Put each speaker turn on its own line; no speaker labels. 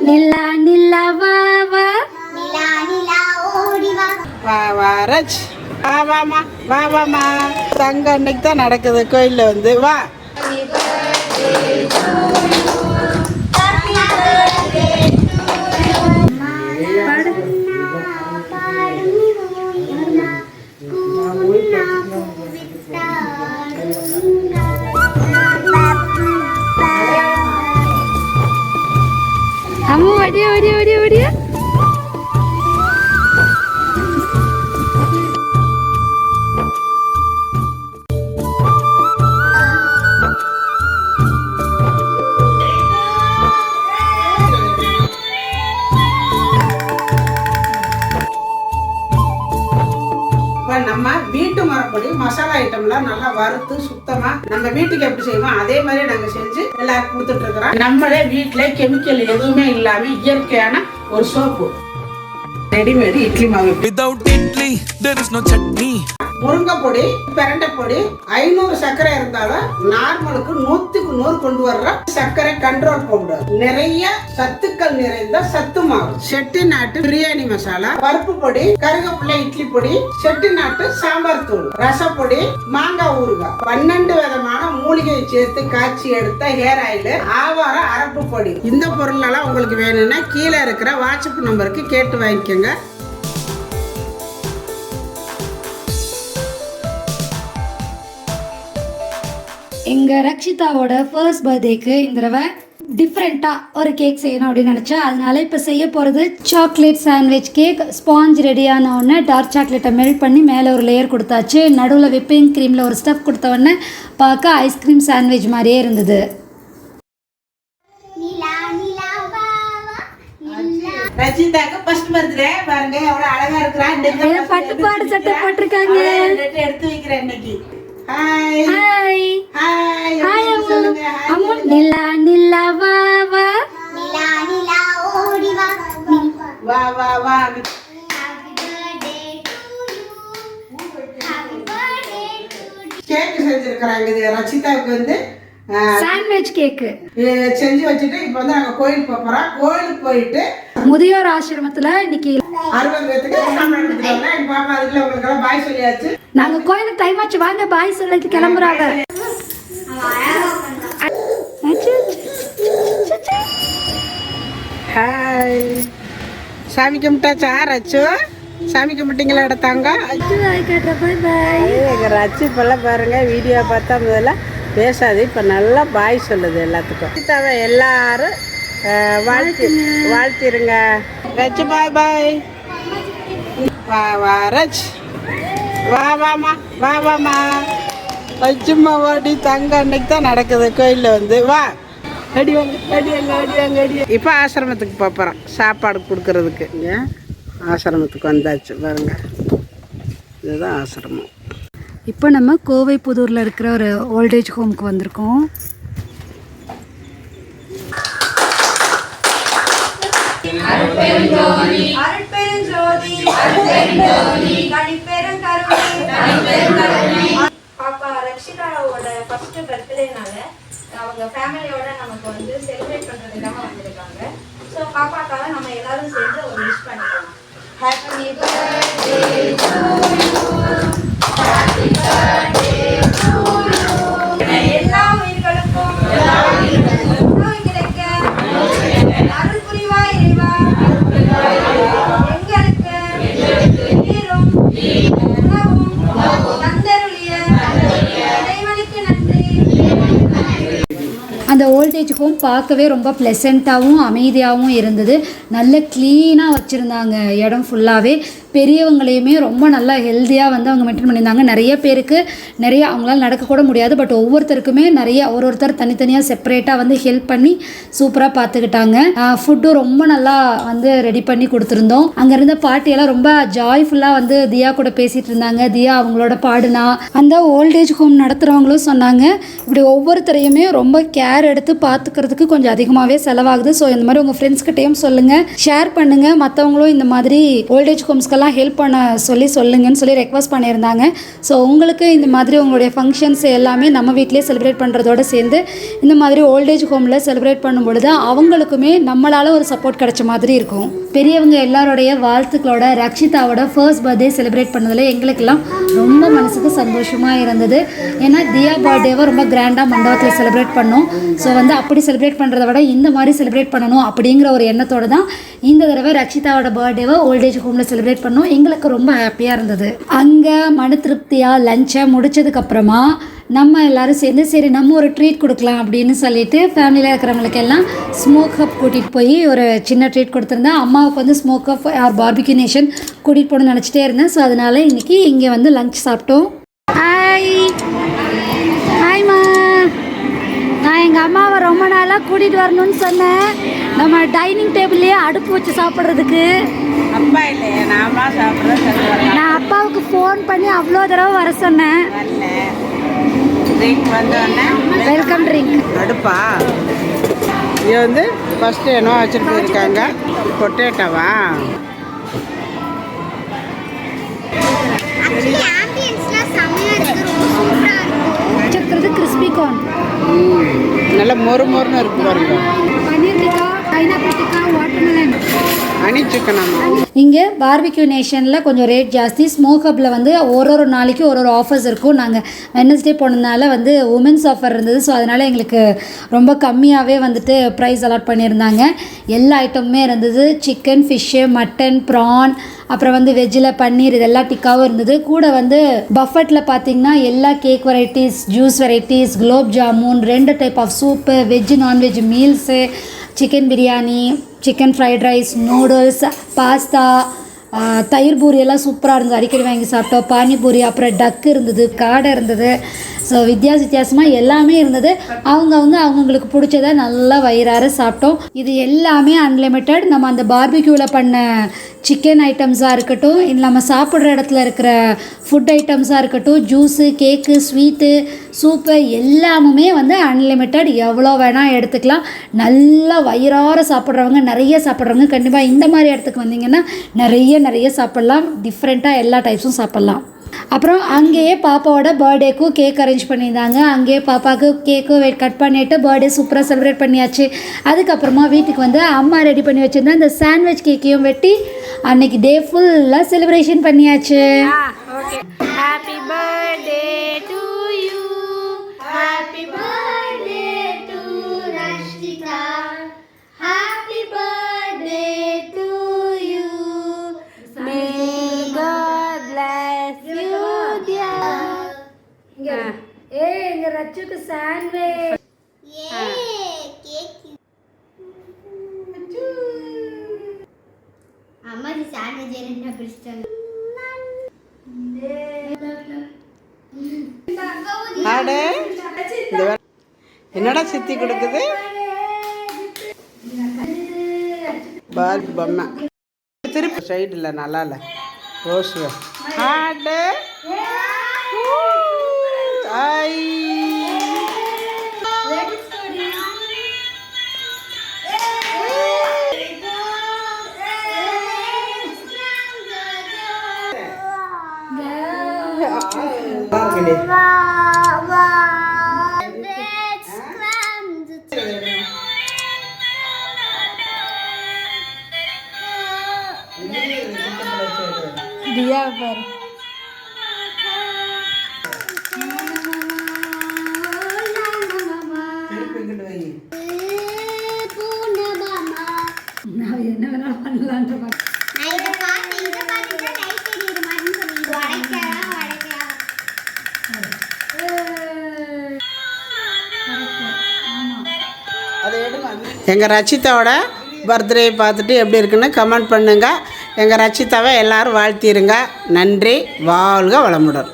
நிலா நிலா வா வா
நிலா நிலா ஓடி வா.
வா வா ரஜ் வா வாமா வா வாமா தங்க அன்னைக்கு தான் நடக்குது கோயிலில் வந்து வா.
அம்மா வடியா வடியா வடியா வடியா.
இப்போ நம்ம வீட்டு மரப்படி மசாலா ஐட்டம்லாம் நல்லா வறுத்து சுத்தமா நம்ம வீட்டுக்கு எப்படி செய்வோம் அதே மாதிரி நாங்க செஞ்சு எல்லாருக்கும் கொடுத்துட்டு இருக்கிறோம். நம்மளே வீட்டுல கெமிக்கல் எதுவுமே இல்லாம இயற்கையான ஒரு சோப்பு ரெடிமேடு இட்லி மாவு.
Without idli, there is no chutney.
முருங்கை பொடி பிரண்டை பொடி 500 சர்க்கரை இருந்தாலும் நார்மலுக்கு 100க்கு 100 கொண்டு வர்ற சர்க்கரை கண்ட்ரோல் பவுடர் நிறைய சத்துக்கள் நிறைந்த சத்து மாவு செட்டிநாட்டு பிரியாணி மசாலா பருப்பு பொடி கருவேப்பிலை இட்லி பொடி செட்டிநாட்டு சாம்பார் தூள் ரசப்பொடி மாங்காய் ஊறுகாய் 12 விதமான மூலிகையை சேர்த்து காய்ச்சி எடுத்த ஹேர் ஆயில் ஆவார அரப்பு பொடி. இந்த பொருள் எல்லாம் உங்களுக்கு வேணும்னா கீழே இருக்கிற வாட்ஸ்அப் நம்பருக்கு கேட்டு வாங்கிக்கோங்க.
எங்கள் ரக்ஷிதாவோட ஃபர்ஸ்ட் பர்த்டேக்கு இந்த தடவை டிஃப்ரெண்ட்டாக ஒரு கேக் செய்யணும் அப்படின்னு நினச்சேன். அதனால இப்போ செய்ய போகிறது சாக்லேட் சாண்ட்விச் கேக். ஸ்பாஞ்ச் ரெடியான உடனே டார்க் சாக்லேட்டை மெல்ட் பண்ணி மேலே ஒரு லேயர் கொடுத்தாச்சு. நடுவில் விப்பிங் க்ரீமில் ஒரு ஸ்டஃப் கொடுத்த உடனே பார்க்க ஐஸ்கிரீம் சாண்ட்விச் மாதிரியே இருந்தது.
நிலா நிலா வா வா.
ரஜிதாக்கு ஃபர்ஸ்ட் பர்த்டே பாருங்க எவ்வளவு அழகா இருக்கிறா.
எல்லாம் பட்டுப்பாடு சட்டை போட்டிருக்காங்க.
எடுத்து வைக்கிறேன் இன்னைக்கு. Hi
hi
hi
hi Ammu.
சொல்லுங்க.
அம்மு நிலா நிலா வா வா.
நிலா நிலா ஓடி வா.
வா வா வா.
Happy birthday to you. Happy birthday to you.
Cake செஞ்சிருக்கிறாங்க. இது ரச்சிதாவுக்கு வந்து
சாண்ட்விச் கேக்கு
செஞ்சு வச்சுட்டு இப்போ வந்து நாங்கள் கோயிலுக்கு போகிறோம். கோயிலுக்கு போயிட்டு
முதியோர் ஆசிரமத்தில் இன்னைக்கு
60 பேத்துக்கு சாப்பாடு கொடுத்துருவாங்க. எங்கள் பாப்பா அதுக்குள்ள உங்களுக்கெல்லாம் பாய் சொல்லியாச்சு.
நாங்க கோயிலுக்கு டைம் ஆச்சு வாங்க பாய் சொல்லிட்டு கிளம்புறாங்க.
ஹாய் சாமி கும்பிட்டாச்சா ரச்சு? சாமி கும்பிட்டீங்களா எடுத்தாங்க?
பாய் பாய்.
எங்கள் ரச்சு இப்போல்லாம் பாருங்க வீடியோ பார்த்தா முதல்ல பேசாது, இப்போ நல்லா பாய் சொல்லுது எல்லாத்துக்கும். சீதாவை எல்லாரும் வாழ்த்திருங்க. ரச்சு பாய் பாய். வா வா ரச் வா வாமா வா வாமா. வச்சுமா வாடி தங்க அன்னைக்கு தான் நடக்குது கோயிலில் வந்து வா. அடி வாங்க அடி வாங்க அடி வாங்க அடி. இப்போ ஆசிரமத்துக்கு போகிறோம் சாப்பாடு கொடுக்கறதுக்கு. இங்கே ஆசிரமத்துக்கு வந்தாச்சு பாருங்க. இதுதான் ஆசிரமம்.
இப்போ நம்ம கோவை புதூரில் இருக்கிற ஒரு ஓல்டேஜ் ஹோமுக்கு வந்திருக்கோம்.
பாப்பா ரக்ஷிதாவோட ஃபர்ஸ்ட் பர்த்டேனால அவங்க ஃபேமிலியோட நமக்கு வந்து செலிப்ரேட் பண்றதுக்காக வந்திருக்காங்க. ஸோ பாப்பாக்காக நம்ம எல்லாரும் சேர்ந்து ஒரு விஷ் பண்ணிக்கலாம். Happy birthday to you. Happy birthday to you. எல்லா உயிர்களுக்கும் உணவு கிடைக்க அருள் புரிவாய் இறைவா. எங்களுக்கு நீரும் உணவும் தந்தருளிய இறைவனுக்கு நன்றி.
அந்த ஓல்டேஜ் ஹோம் பார்க்கவே ரொம்ப ப்ளசண்ட்டாகவும் அமைதியாகவும் இருந்தது. நல்ல க்ளீனாக வச்சுருந்தாங்க இடம் ஃபுல்லாகவே. பெரியவங்களையுமே ரொம்ப நல்லா ஹெல்த்தியாக வந்து அவங்க மெயின்டைன் பண்ணியிருந்தாங்க. நிறைய பேருக்கு அவங்களால நடக்கக்கூட முடியாது. பட் ஒவ்வொருத்தருக்குமே நிறைய ஒருத்தர் தனித்தனியாக செப்பரேட்டாக வந்து ஹெல்ப் பண்ணி சூப்பராக பார்த்துக்கிட்டாங்க. ஃபுட்டும் ரொம்ப நல்லா வந்து ரெடி பண்ணி கொடுத்துருந்தோம். அங்கே இருந்த பாட்டியெல்லாம் ரொம்ப ஜாய்ஃபுல்லாக வந்து தியா கூட பேசிகிட்டு இருந்தாங்க. தியா அவங்களோட பாடுனா. அந்த ஓல்டேஜ் ஹோம் நடத்துகிறவங்களும் சொன்னாங்க இப்படி ஒவ்வொருத்தரையுமே ரொம்ப கேர் எடுத்து பார்த்துக்கிறதுக்கு கொஞ்சம் அதிகமாகவே செலவாகுது. ஸோ இந்த மாதிரி உங்கள் ஃப்ரெண்ட்ஸ்கிட்டையும் சொல்லுங்கள், ஷேர் பண்ணுங்கள். மற்றவங்களும் இந்த மாதிரி ஓல்டேஜ் ஹோம்ஸ்க்கெல்லாம் அவங்களுக்கெல்லாம் ஹெல்ப் பண்ண சொல்லுங்கன்னு சொல்லி ரெக்வஸ்ட் பண்ணியிருந்தாங்க. ஸோ உங்களுக்கு இந்த மாதிரி உங்களுடைய ஃபங்க்ஷன்ஸ் எல்லாமே நம்ம வீட்டிலே செலிப்ரேட் பண்ணுறதோடு சேர்ந்து இந்த மாதிரி ஓல்டேஜ் ஹோமில் செலிப்ரேட் பண்ணும் பொழுது அவங்களுக்குமே நம்மளால் ஒரு சப்போர்ட் கிடைச்ச மாதிரி இருக்கும். பெரியவங்க எல்லாரோடைய வாழ்த்துக்களோட ரக்ஷிதாவோட ஃபர்ஸ்ட் பர்த்டே செலிப்ரேட் பண்ணதில் எங்களுக்கெல்லாம் ரொம்ப மனசுக்கு சந்தோஷமாக இருந்தது. ஏன்னா தியா பர்த்டேவை ரொம்ப கிராண்டாக மண்டபத்தில் செலிப்ரேட் பண்ணோம். ஸோ அப்படி செலிப்ரேட் பண்ணுறத விட இந்த மாதிரி செலிப்ரேட் பண்ணணும் அப்படிங்கிற ஒரு எண்ணத்தோடு தான் இந்த தடவை ரக்ஷிதாவோட பர்த்டேவை ஓல்டேஜ் ஹோமில் செலிப்ரேட் பண்ணோம். எங்களுக்கு ரொம்ப ஹாப்பியாக இருந்தது. அங்கே மன திருப்தியாக லஞ்சை முடித்ததுக்கப்புறமா நம்ம எல்லோரும் சேர்ந்து சரி நம்ம ஒரு ட்ரீட் கொடுக்கலாம் அப்படின்னு சொல்லிட்டு ஃபேமிலியில் இருக்கிறவங்களுக்கு எல்லாம் ஸ்மோக் ஹப் கூட்டிகிட்டு போய் ஒரு சின்ன ட்ரீட் கொடுத்துருந்தேன். அம்மாவுக்கு smoke hub or barbeque nation கூட்டிகிட்டு போகணும்னு நினச்சிட்டே இருந்தேன். ஸோ அதனால் இன்றைக்கி இங்கே லஞ்ச் சாப்பிட்டோம். ஹாய்மா, நான் எங்கள் அம்மாவை ரொம்ப நாளாக கூட்டிகிட்டு வரணும்னு சொன்னேன். நம்ம டைனிங் டேபிள்லேயே அடுப்பு வச்சு சாப்பிட்றதுக்கு.
அப்பா இல்லையா, நாம சாப்பிட்றேன்.
நான் அப்பாவுக்கு ஃபோன் பண்ணி அவ்வளோ தடவை வர சொன்னேன். Welcome drink.
அடுப்பா இது ஃபஸ்ட்டு என்ன வச்சுட்டு போயிருக்காங்க, பொட்டேட்டோவா?
வச்சிருக்கிறது கிறிஸ்பி கார்ன்,
நல்லா மொறுன்னு இருக்கு பாருங்க.
Paneer tikka, pineapple tikka, watermelon,
honey chicken.
இங்கே பார்பிக்யூ நேஷனில் கொஞ்சம் ரேட் ஜாஸ்தி. ஸ்மோக் ஹப்பில் ஒரு நாளைக்கு ஒரு ஆஃபர்ஸ் இருக்கும். நாங்கள் வெட்னஸ்டே போனதுனால உமன்ஸ் ஆஃபர் இருந்தது. ஸோ அதனால் எங்களுக்கு ரொம்ப கம்மியாகவே ப்ரைஸ் அலாட் பண்ணியிருந்தாங்க. எல்லா ஐட்டமுமே இருந்தது. சிக்கன், ஃபிஷ்ஷு, மட்டன், ப்ரான், அப்புறம் வெஜ்ஜில் பன்னீர், இதெல்லாம் டிக்காவும் இருந்தது. கூட பஃபட்டில் பார்த்திங்கன்னா எல்லா cake varieties, juice varieties, gulab jamun, 2 type of soup, veg non veg meals, chicken biryani, chicken fried rice, noodles, pasta, தயிர் பூரி எல்லாம் சூப்பராக இருந்தது. அடிக்கடி வாங்கி சாப்பிட்டோம். பானிபூரி, அப்புறம் டக்கு இருந்தது, காடை இருந்தது. ஸோ வித்தியாசமாக எல்லாமே இருந்தது. அவங்களுக்கு பிடிச்சதை நல்லா வயிறார சாப்பிட்டோம். இது எல்லாமே அன்லிமிட்டெட். நம்ம அந்த பார்பிக்யூவில் பண்ண சிக்கன் ஐட்டம்ஸாக இருக்கட்டும், இல்லை நம்ம சாப்பிட்ற இடத்துல இருக்கிற ஃபுட் ஐட்டம்ஸாக இருக்கட்டும், ஜூஸு, கேக்கு, ஸ்வீட்டு, சூப்பு எல்லாமுமே அன்லிமிட்டெட். எவ்வளோ வேணால் எடுத்துக்கலாம். நல்லா வயிறார சாப்பிட்றவங்க, நிறைய சாப்பிட்றவங்க கண்டிப்பாக இந்த மாதிரி இடத்துக்கு வந்தீங்கன்னா நிறைய சாப்பிட்லாம். டிஃப்ரெண்ட்டாக எல்லா டைப்ஸும் சாப்பிட்லாம். அப்புறம் அங்கேயே பாப்பாவோட பர்த்டேக்கும் கேக் அரேஞ்ச் பண்ணியிருந்தாங்க. அங்கேயே பாப்பாவுக்கு கேக்கும் கட் பண்ணிவிட்டு பர்த்டே சூப்பராக செலிப்ரேட் பண்ணியாச்சு. அதுக்கப்புறமா வீட்டுக்கு அம்மா ரெடி பண்ணி வச்சுருந்தா இந்த சாண்ட்விச் கேக்கையும் வெட்டி அன்னைக்கு டே ஃபுல்லாக செலிப்ரேஷன் பண்ணியாச்சு.
Happy birthday to you, happy birthday to Rakshitha, happy birthday to you, May God bless you dear. எங்க ரச்சுக்கு சாண்ட்விச்.
அம்மா சாண்ட்விச் என்ன பிடிச்சிட்டாங்க.
என்னடா சித்தி கொடுக்குது பார்பி பொம்மை. திருப்பி சைடு இல்லை, நல்லா இல்லை. ரோஸ் ஆடு ஐ
தியா பாரு. நான் என்ன வேணாலும் பண்ணலான்ற மாதிரி.
எங்கள் ரச்சிதாவோட பர்த்டே பார்த்துட்டு எப்படி இருக்குன்னு கமெண்ட் பண்ணுங்கள். எங்கள் ரச்சிதாவை எல்லோரும் வாழ்த்திடுங்க. நன்றி. வாழ்க வளமுடன்.